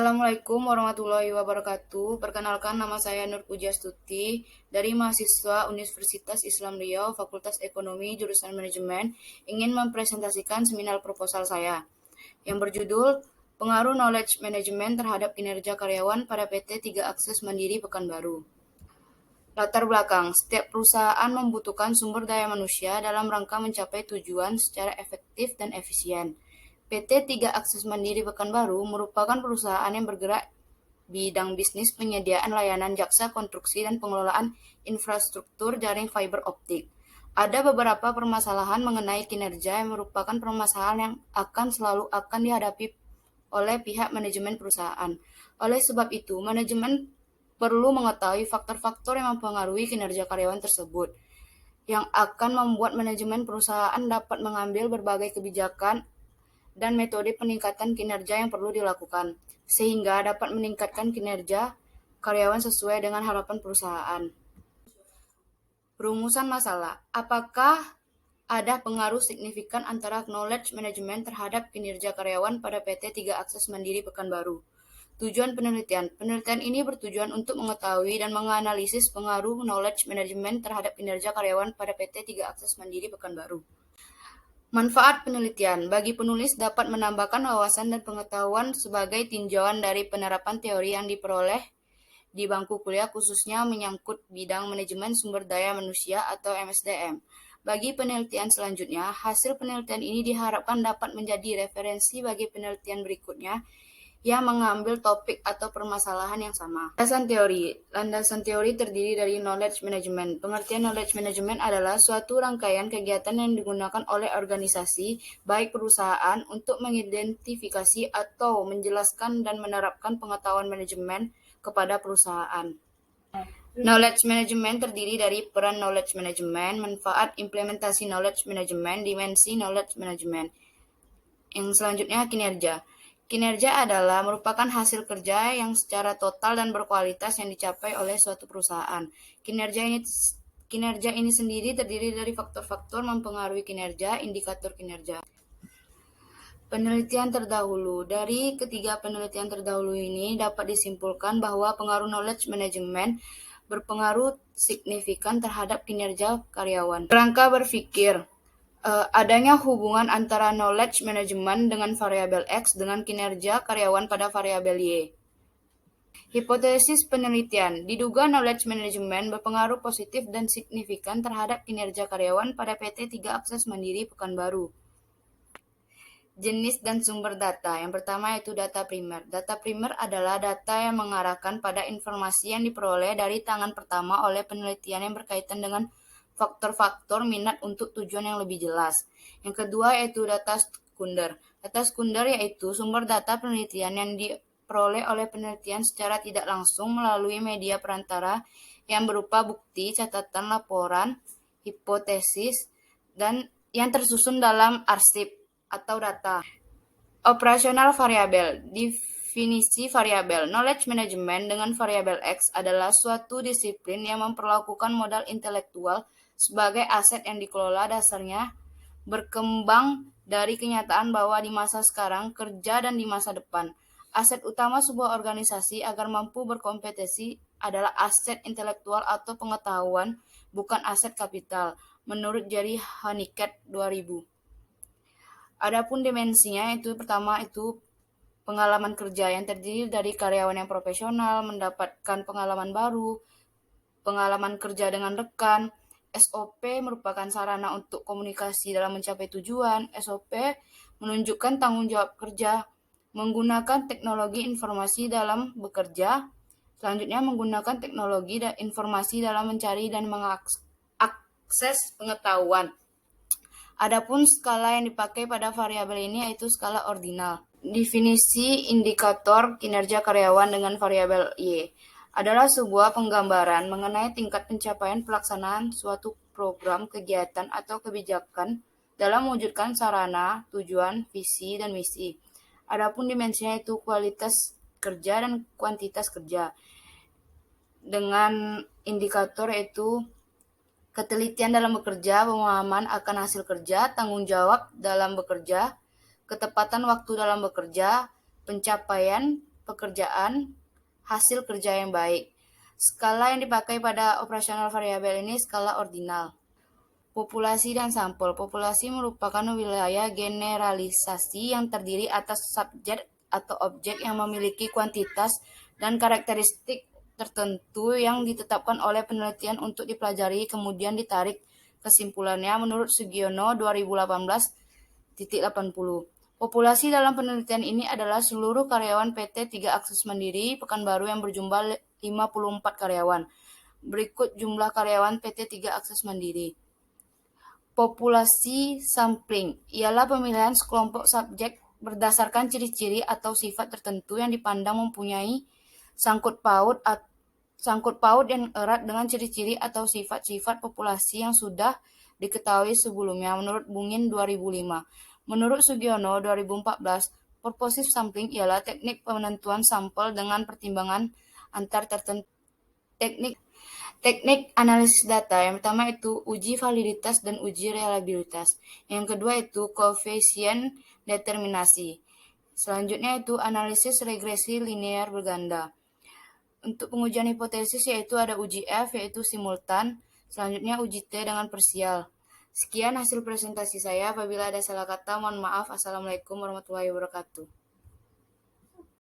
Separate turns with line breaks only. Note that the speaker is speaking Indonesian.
Assalamualaikum warahmatullahi wabarakatuh. Perkenalkan, nama saya Nur Pujastuti dari mahasiswa Universitas Islam Riau, Fakultas Ekonomi, Jurusan Manajemen, ingin mempresentasikan seminar proposal saya yang berjudul Pengaruh Knowledge Management terhadap Kinerja Karyawan pada PT 3 Akses Mandiri Pekanbaru. Latar belakang, setiap perusahaan membutuhkan sumber daya manusia dalam rangka mencapai tujuan secara efektif dan efisien. PT 3 Akses Mandiri Pekanbaru merupakan perusahaan yang bergerak bidang bisnis penyediaan layanan jasa konstruksi dan pengelolaan infrastruktur jaring fiber optik. Ada beberapa permasalahan mengenai kinerja yang merupakan permasalahan yang selalu akan dihadapi oleh pihak manajemen perusahaan. Oleh sebab itu, manajemen perlu mengetahui faktor-faktor yang mempengaruhi kinerja karyawan tersebut, yang akan membuat manajemen perusahaan dapat mengambil berbagai kebijakan dan metode peningkatan kinerja yang perlu dilakukan, sehingga dapat meningkatkan kinerja karyawan sesuai dengan harapan perusahaan. Rumusan masalah, apakah ada pengaruh signifikan antara knowledge management terhadap kinerja karyawan pada PT 3 Akses Mandiri Pekanbaru? Tujuan penelitian. Penelitian ini bertujuan untuk mengetahui dan menganalisis pengaruh knowledge management terhadap kinerja karyawan pada PT 3 Akses Mandiri Pekanbaru. Manfaat penelitian. Bagi penulis dapat menambahkan wawasan dan pengetahuan sebagai tinjauan dari penerapan teori yang diperoleh di bangku kuliah, khususnya menyangkut bidang manajemen sumber daya manusia atau MSDM. Bagi penelitian selanjutnya, hasil penelitian ini diharapkan dapat menjadi referensi bagi penelitian berikutnya yang mengambil topik atau permasalahan yang sama. Landasan teori. Landasan teori terdiri dari knowledge management. Pengertian knowledge management adalah suatu rangkaian kegiatan yang digunakan oleh organisasi, baik perusahaan, untuk mengidentifikasi atau menjelaskan dan menerapkan pengetahuan manajemen kepada perusahaan. Knowledge management terdiri dari peran knowledge management, manfaat implementasi knowledge management, dimensi knowledge management. Yang selanjutnya, kinerja. Kinerja adalah merupakan hasil kerja yang secara total dan berkualitas yang dicapai oleh suatu perusahaan. Kinerja ini sendiri terdiri dari faktor-faktor mempengaruhi kinerja, indikator kinerja. Penelitian terdahulu. Dari ketiga penelitian terdahulu ini dapat disimpulkan bahwa pengaruh knowledge management berpengaruh signifikan terhadap kinerja karyawan. Kerangka berpikir, adanya hubungan antara knowledge management dengan variabel X dengan kinerja karyawan pada variabel Y. Hipotesis penelitian, diduga knowledge management berpengaruh positif dan signifikan terhadap kinerja karyawan pada PT 3 Akses Mandiri Pekanbaru. Jenis dan sumber data. Yang pertama yaitu data primer. Data primer adalah data yang mengarahkan pada informasi yang diperoleh dari tangan pertama oleh penelitian yang berkaitan dengan faktor-faktor minat untuk tujuan yang lebih jelas. Yang kedua yaitu data sekunder. Data sekunder yaitu sumber data penelitian yang diperoleh oleh penelitian secara tidak langsung melalui media perantara yang berupa bukti, catatan, laporan, hipotesis, dan yang tersusun dalam arsip atau data. Operasional variabel. Definisi variabel. Knowledge management dengan variabel X adalah suatu disiplin yang memperlakukan modal intelektual sebagai aset yang dikelola, dasarnya berkembang dari kenyataan bahwa di masa sekarang, kerja, dan di masa depan, aset utama sebuah organisasi agar mampu berkompetisi adalah aset intelektual atau pengetahuan, bukan aset kapital, menurut Jerry Honeycutt 2000. Adapun dimensinya itu pertama itu pengalaman kerja yang terdiri dari karyawan yang profesional, mendapatkan pengalaman baru, pengalaman kerja dengan rekan. SOP merupakan sarana untuk komunikasi dalam mencapai tujuan. SOP menunjukkan tanggung jawab kerja, menggunakan teknologi informasi dalam bekerja. Selanjutnya menggunakan teknologi dan informasi dalam mencari dan mengakses pengetahuan. Adapun skala yang dipakai pada variabel ini yaitu skala ordinal. Definisi indikator kinerja karyawan dengan variabel Y adalah sebuah penggambaran mengenai tingkat pencapaian pelaksanaan suatu program, kegiatan, atau kebijakan dalam mewujudkan sarana, tujuan, visi, dan misi. Adapun dimensinya itu kualitas kerja dan kuantitas kerja. Dengan indikator yaitu ketelitian dalam bekerja, pemahaman akan hasil kerja, tanggung jawab dalam bekerja, ketepatan waktu dalam bekerja, pencapaian pekerjaan, hasil kerja yang baik. Skala yang dipakai pada operasional variabel ini skala ordinal. Populasi dan sampel. Populasi merupakan wilayah generalisasi yang terdiri atas subjek atau objek yang memiliki kuantitas dan karakteristik tertentu yang ditetapkan oleh penelitian untuk dipelajari kemudian ditarik kesimpulannya menurut Sugiono 2018-80. Populasi dalam penelitian ini adalah seluruh karyawan PT 3 Akses Mandiri Pekanbaru yang berjumlah 54 karyawan. Berikut jumlah karyawan PT 3 Akses Mandiri. Populasi sampling ialah pemilihan sekelompok subjek berdasarkan ciri-ciri atau sifat tertentu yang dipandang mempunyai sangkut paut yang erat dengan ciri-ciri atau sifat-sifat populasi yang sudah diketahui sebelumnya menurut Bungin 2005. Menurut Sugiono 2014, purposive sampling ialah teknik penentuan sampel dengan pertimbangan antar tertentu. Teknik analisis data, yang pertama itu uji validitas dan uji reliabilitas. Yang kedua itu koefisien determinasi. Selanjutnya itu analisis regresi linear berganda. Untuk pengujian hipotesis yaitu ada uji F yaitu simultan, selanjutnya uji T dengan parsial. Sekian hasil presentasi saya. Apabila ada salah kata, mohon maaf. Assalamualaikum warahmatullahi wabarakatuh.